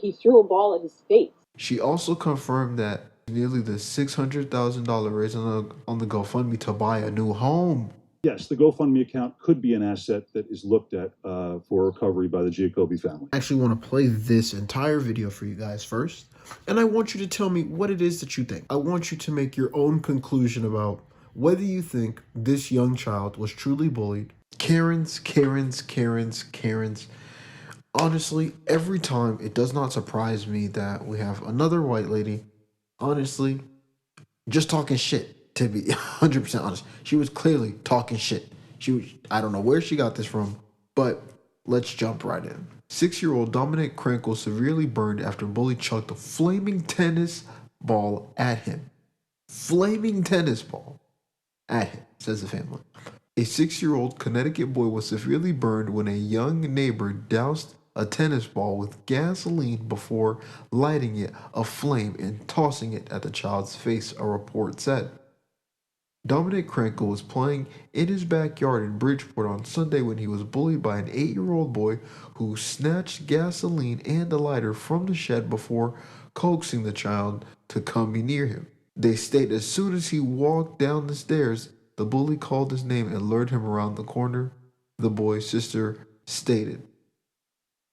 He threw a ball at his face. She also confirmed that nearly the $600,000 raised on the GoFundMe to buy a new home. Yes, the GoFundMe account could be an asset that is looked at for recovery by the Giacobbe family. I actually want to play this entire video for you guys first, and I want you to tell me what it is that you think. I want you to make your own conclusion about whether you think this young child was truly bullied. Karens. Honestly, every time it does not surprise me that we have another white lady, honestly, just talking shit, to be 100% honest. She was clearly talking shit. I don't know where she got this from, but let's jump right in. 6-year-old Dominic Krenkel severely burned after bully chucked a flaming tennis ball at him. Flaming tennis ball at him, says the family. A 6-year-old Connecticut boy was severely burned when a young neighbor doused a tennis ball with gasoline before lighting it aflame and tossing it at the child's face, a report said. Dominic Krenkel was playing in his backyard in Bridgeport on Sunday when he was bullied by an 8-year-old boy who snatched gasoline and a lighter from the shed before coaxing the child to come be near him. They state as soon as he walked down the stairs, the bully called his name and lured him around the corner, the boy's sister stated.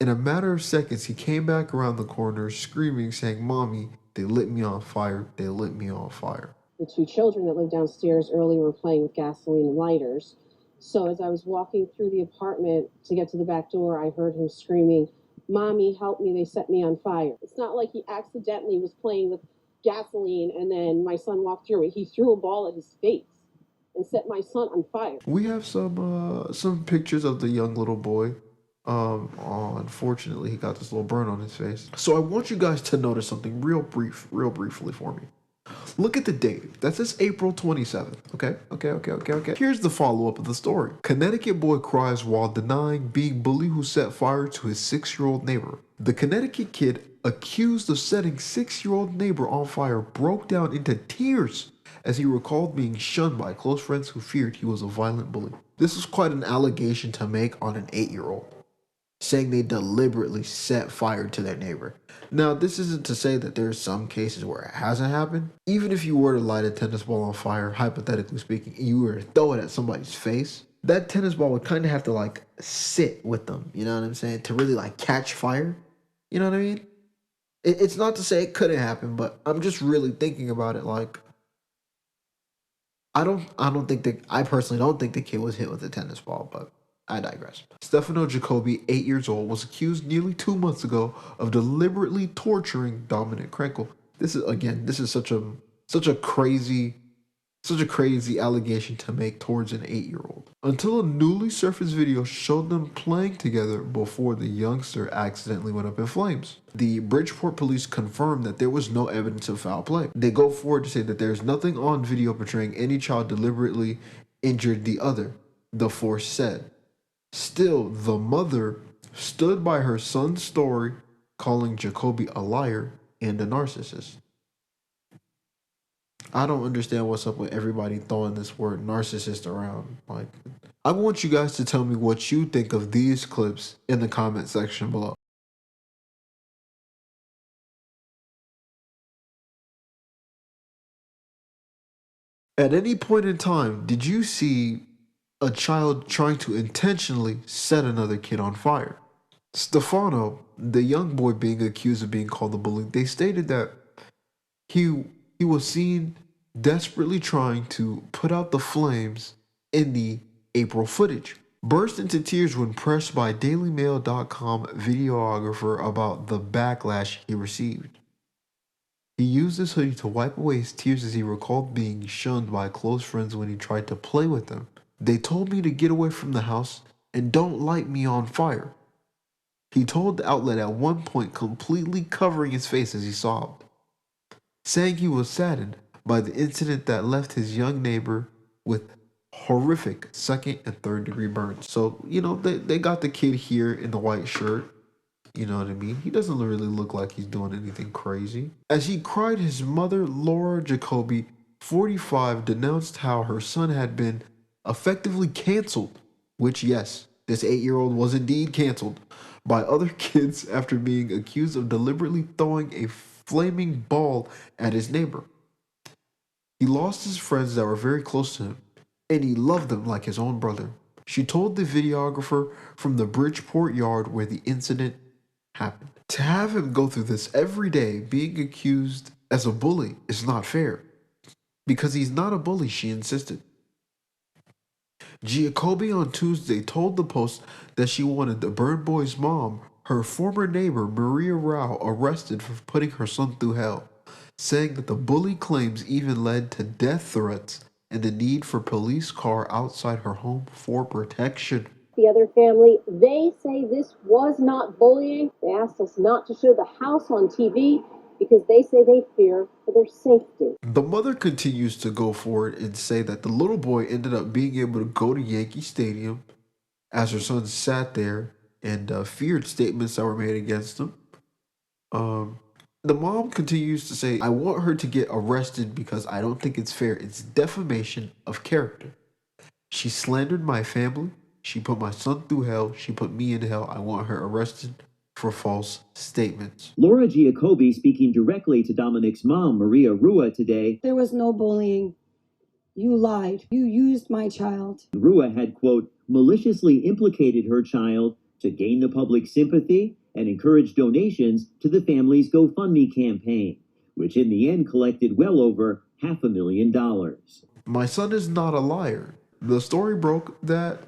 In a matter of seconds, he came back around the corner screaming, saying, "Mommy, they lit me on fire, they lit me on fire." The two children that lived downstairs earlier were playing with gasoline and lighters. So as I was walking through the apartment to get to the back door, I heard him screaming, "Mommy, help me, they set me on fire." It's not like he accidentally was playing with gasoline and then my son walked through it. He threw a ball at his face and set my son on fire. We have some pictures of the young little boy. Unfortunately, he got this little burn on his face. So I want you guys to notice something real briefly for me. Look at the date. That says April 27th. Okay. Here's the follow-up of the story. Connecticut boy cries while denying being bully who set fire to his 6-year-old neighbor. The Connecticut kid accused of setting 6-year-old neighbor on fire broke down into tears as he recalled being shunned by close friends who feared he was a violent bully. This is quite an allegation to make on an 8-year-old, saying they deliberately set fire to their neighbor. Now, this isn't to say that there's some cases where it hasn't happened. Even if you were to light a tennis ball on fire, hypothetically speaking, and you were to throw it at somebody's face, that tennis ball would kind of have to like sit with them, you know what I'm saying, to really like catch fire. You know what I mean? It's not to say it couldn't happen, but I'm just really thinking about it like, I personally don't think the kid was hit with a tennis ball, but I digress. Stefano Jacoby, 8 years old, was accused nearly 2 months ago of deliberately torturing Dominic Krenkel. This is such a crazy allegation to make towards an 8-year-old. Until a newly surfaced video showed them playing together before the youngster accidentally went up in flames. The Bridgeport police confirmed that there was no evidence of foul play. They go forward to say that there is nothing on video portraying any child deliberately injured the other, the force said. Still, the mother stood by her son's story, calling Jacoby a liar and a narcissist. I don't understand what's up with everybody throwing this word narcissist around. Like, I want you guys to tell me what you think of these clips in the comment section below. At any point in time, did you see a child trying to intentionally set another kid on fire? Stefano, the young boy being accused of being called a bully, they stated that he was seen desperately trying to put out the flames in the April footage. Burst into tears when pressed by DailyMail.com videographer about the backlash he received. He used his hoodie to wipe away his tears as he recalled being shunned by close friends when he tried to play with them. "They told me to get away from the house and don't light me on fire," he told the outlet at one point, completely covering his face as he sobbed, saying he was saddened by the incident that left his young neighbor with horrific second and third degree burns. So, they got the kid here in the white shirt. You know what I mean? He doesn't really look like he's doing anything crazy. As he cried, his mother, Laura Jacoby, 45, denounced how her son had been effectively canceled, which, yes, this 8-year-old was indeed canceled by other kids after being accused of deliberately throwing a flaming ball at his neighbor. He lost his friends that were very close to him, and he loved them like his own brother. She told the videographer from the Bridgeport yard where the incident happened. To have him go through this every day, being accused as a bully, is not fair. Because he's not a bully, she insisted. Giacobbe on Tuesday told the Post that she wanted the Burn Boy's mom, her former neighbor Maria Rao, arrested for putting her son through hell, saying that the bully claims even led to death threats and the need for police car outside her home for protection. The other family, they say this was not bullying. They asked us not to show the house on TV because they say they fear for their safety. The mother continues to go forward and say that the little boy ended up being able to go to Yankee Stadium as her son sat there and feared statements that were made against him. The mom continues to say, I want her to get arrested because I don't think it's fair. It's defamation of character. She slandered my family. She put my son through hell. She put me in hell. I want her arrested for false statements. Laura Giacobbe speaking directly to Dominic's mom, Maria Rua, today. There was no bullying. You lied. You used my child. Rua had, quote, maliciously implicated her child to gain the public sympathy and encourage donations to the family's GoFundMe campaign, which in the end collected well over $500,000. My son is not a liar. The story broke that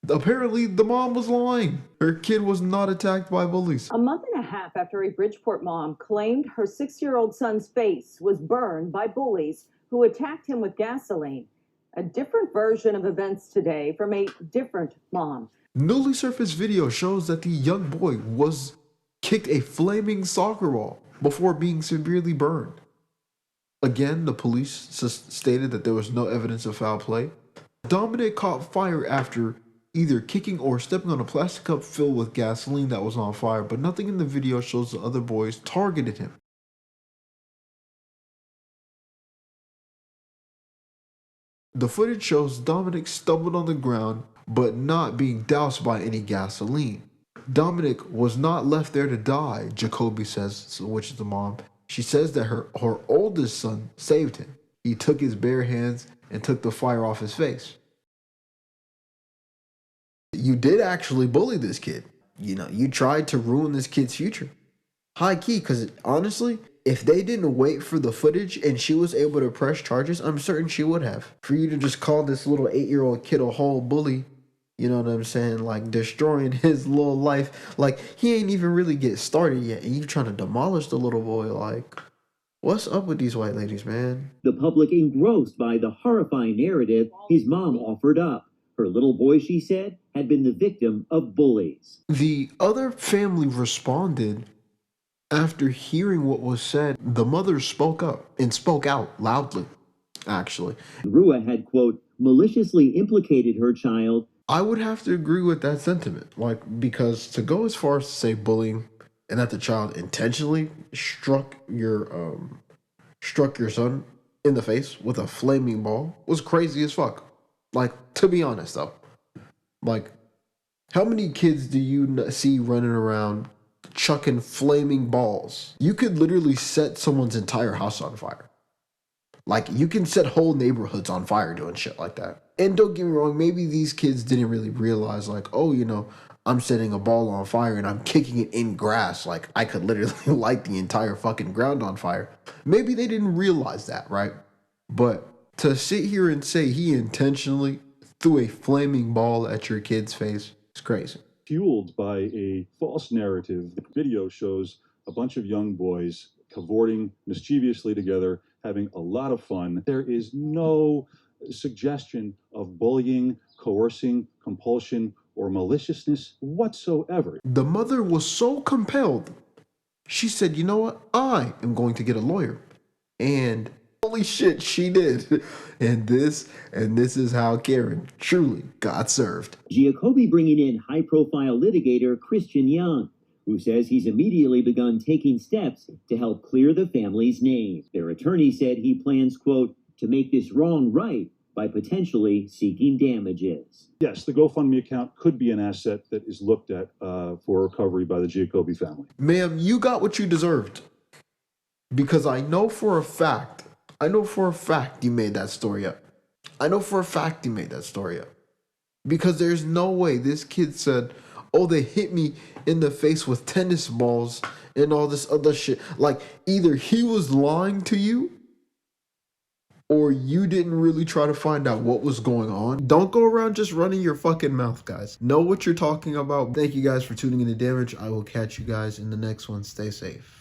apparently the mom was lying. Her kid was not attacked by bullies. A month and a half after a Bridgeport mom claimed her 6-year-old son's face was burned by bullies who attacked him with gasoline. A different version of events today from a different mom. Newly surfaced video shows that the young boy was kicked a flaming soccer ball before being severely burned. Again, the police stated that there was no evidence of foul play. Dominic caught fire after either kicking or stepping on a plastic cup filled with gasoline that was on fire, but nothing in the video shows the other boys targeted him. The footage shows Dominic stumbled on the ground, but not being doused by any gasoline. Dominic was not left there to die, Jacoby says, which is the mom. She says that her oldest son saved him. He took his bare hands and took the fire off his face. You did actually bully this kid. You know, you tried to ruin this kid's future. High key, because honestly, if they didn't wait for the footage and she was able to press charges, I'm certain she would have. For you to just call this little 8-year-old kid a whole bully, you know what I'm saying? Like destroying his little life. Like he ain't even really get started yet, and you trying to demolish the little boy. Like, what's up with these white ladies, man? The public engrossed by the horrifying narrative his mom offered up. Her little boy, she said, had been the victim of bullies. The other family responded after hearing what was said. The mother spoke up and spoke out loudly, actually. Rua had, quote, maliciously implicated her child. I would have to agree with that sentiment, like, because to go as far as to say bullying and that the child intentionally struck your son in the face with a flaming ball was crazy as fuck. Like, to be honest though, like, how many kids do you see running around chucking flaming balls? You could literally set someone's entire house on fire. Like, you can set whole neighborhoods on fire doing shit like that. And don't get me wrong, maybe these kids didn't really realize, like, oh, you know, I'm setting a ball on fire and I'm kicking it in grass. Like, I could literally light the entire fucking ground on fire. Maybe they didn't realize that, right? But to sit here and say he intentionally threw a flaming ball at your kid's face is crazy. Fueled by a false narrative, the video shows a bunch of young boys cavorting mischievously together, having a lot of fun. There is no suggestion of bullying, coercing, compulsion, or maliciousness whatsoever. The mother was so compelled, she said, you know what? I am going to get a lawyer. And holy shit, she did. And this is how Karen truly got served. Giacobbe bringing in high-profile litigator Christian Young, who says he's immediately begun taking steps to help clear the family's name. Their attorney said he plans, quote, to make this wrong right by potentially seeking damages. Yes, the GoFundMe account could be an asset that is looked at for recovery by the Giacobbe family. Ma'am, you got what you deserved. Because I know for a fact you made that story up. I know for a fact you made that story up. Because there's no way this kid said, oh, they hit me in the face with tennis balls and all this other shit. Like, either he was lying to you or you didn't really try to find out what was going on. Don't go around just running your fucking mouth, guys. Know what you're talking about. Thank you guys for tuning in to Damage. I will catch you guys in the next one. Stay safe.